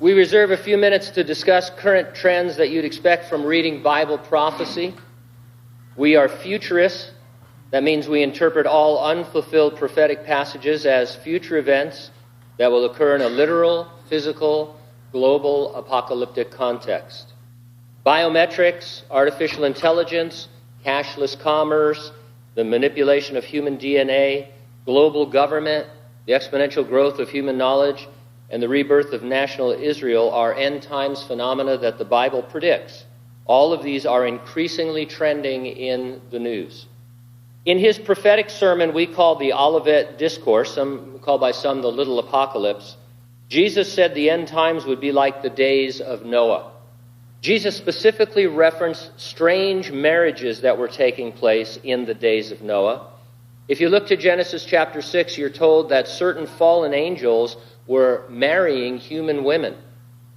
We reserve a few minutes to discuss current trends that you'd expect from reading Bible prophecy. We are futurists. That means we interpret all unfulfilled prophetic passages as future events that will occur in a literal, physical, global, apocalyptic context. Biometrics, artificial intelligence, cashless commerce, the manipulation of human DNA, global government, the exponential growth of human knowledge, and the rebirth of national Israel are end times phenomena that the Bible predicts. All of these are increasingly trending in the news. In his prophetic sermon we call the Olivet Discourse, called by some the Little Apocalypse, Jesus said the end times would be like the days of Noah. Jesus specifically referenced strange marriages that were taking place in the days of Noah. If you look to Genesis chapter 6, you're told that certain fallen angels were marrying human women.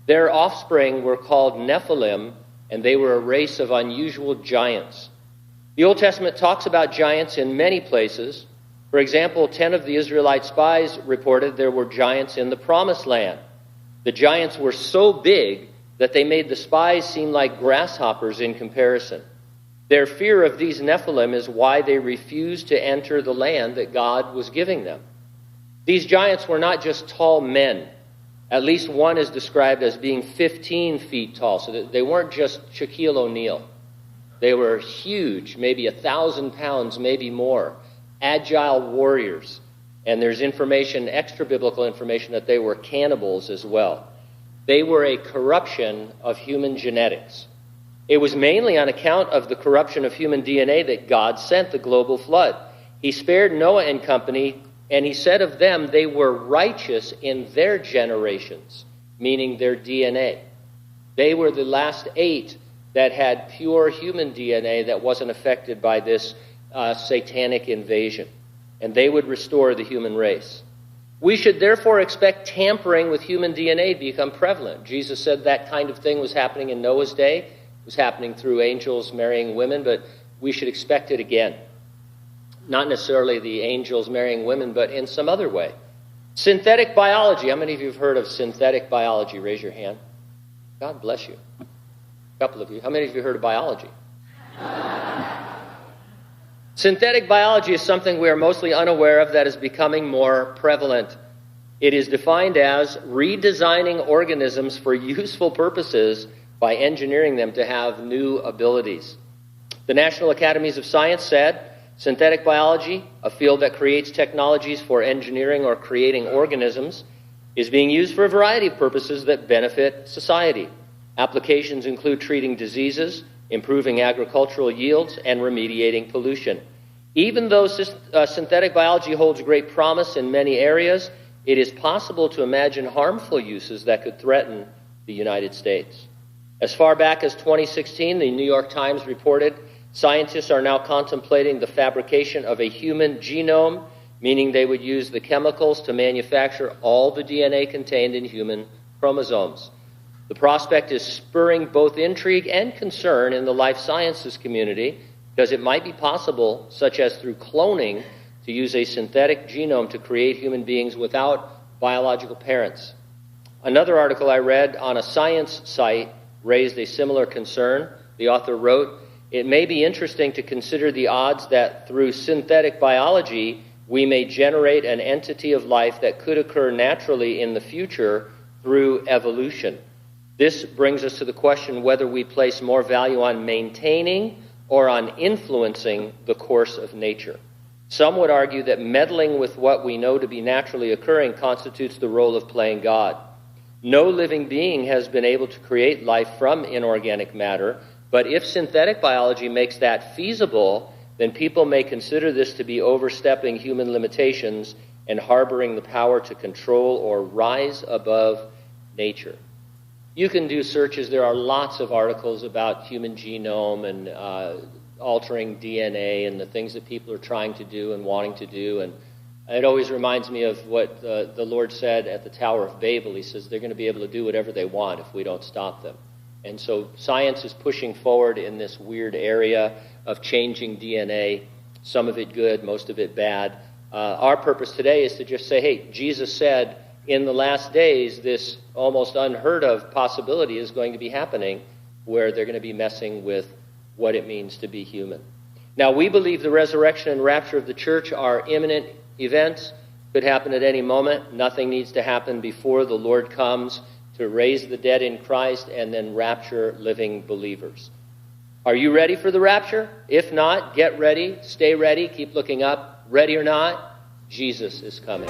Their offspring were called Nephilim, and they were a race of unusual giants. The Old Testament talks about giants in many places. For example, 10 of the Israelite spies reported there were giants in the Promised Land. The giants were so big that they made the spies seem like grasshoppers in comparison. Their fear of these Nephilim is why they refused to enter the land that God was giving them. These giants were not just tall men. At least one is described as being 15 feet tall, so that they weren't just Shaquille O'Neal. They were huge, maybe 1,000 pounds, maybe more, agile warriors. And there's information, extra-biblical information, that they were cannibals as well. They were a corruption of human genetics. It was mainly on account of the corruption of human DNA that God sent the global flood. He spared Noah and company, and he said of them they were righteous in their generations, meaning their DNA. They were the last 8 that had pure human DNA that wasn't affected by this satanic invasion. And they would restore the human race. We should therefore expect tampering with human DNA to become prevalent. Jesus said that kind of thing was happening in Noah's day. It was happening through angels marrying women, but we should expect it again. Not necessarily the angels marrying women, but in some other way. Synthetic biology. How many of you have heard of synthetic biology? Raise your hand. God bless you. A couple of you. How many of you heard of biology? Synthetic biology is something we are mostly unaware of that is becoming more prevalent. It is defined as redesigning organisms for useful purposes by engineering them to have new abilities. The National Academies of Science said, synthetic biology, a field that creates technologies for engineering or creating organisms, is being used for a variety of purposes that benefit society. Applications include treating diseases, improving agricultural yields, and remediating pollution. Even though synthetic biology holds great promise in many areas, it is possible to imagine harmful uses that could threaten the United States. As far back as 2016, the New York Times reported scientists are now contemplating the fabrication of a human genome, meaning they would use the chemicals to manufacture all the DNA contained in human chromosomes. The prospect is spurring both intrigue and concern in the life sciences community because it might be possible, such as through cloning, to use a synthetic genome to create human beings without biological parents. Another article I read on a science site raised a similar concern. The author wrote, "It may be interesting to consider the odds that through synthetic biology we may generate an entity of life that could occur naturally in the future through evolution. This brings us to the question whether we place more value on maintaining or on influencing the course of nature. Some would argue that meddling with what we know to be naturally occurring constitutes the role of playing God. No living being has been able to create life from inorganic matter, but if synthetic biology makes that feasible, then people may consider this to be overstepping human limitations and harboring the power to control or rise above nature." You can do searches. There are lots of articles about human genome and altering DNA and the things that people are trying to do and wanting to do. And it always reminds me of what the Lord said at the Tower of Babel. He says they're going to be able to do whatever they want if we don't stop them. And so science is pushing forward in this weird area of changing DNA, some of it good, most of it bad. Our purpose today is to just say, hey, Jesus said in the last days, this almost unheard of possibility is going to be happening, where they're going to be messing with what it means to be human. Now, we believe the resurrection and rapture of the church are imminent events. Could happen at any moment. Nothing needs to happen before the Lord comes to raise the dead in Christ and then rapture living believers. Are you ready for the rapture? If not, get ready, stay ready, keep looking up. Ready or not, Jesus is coming.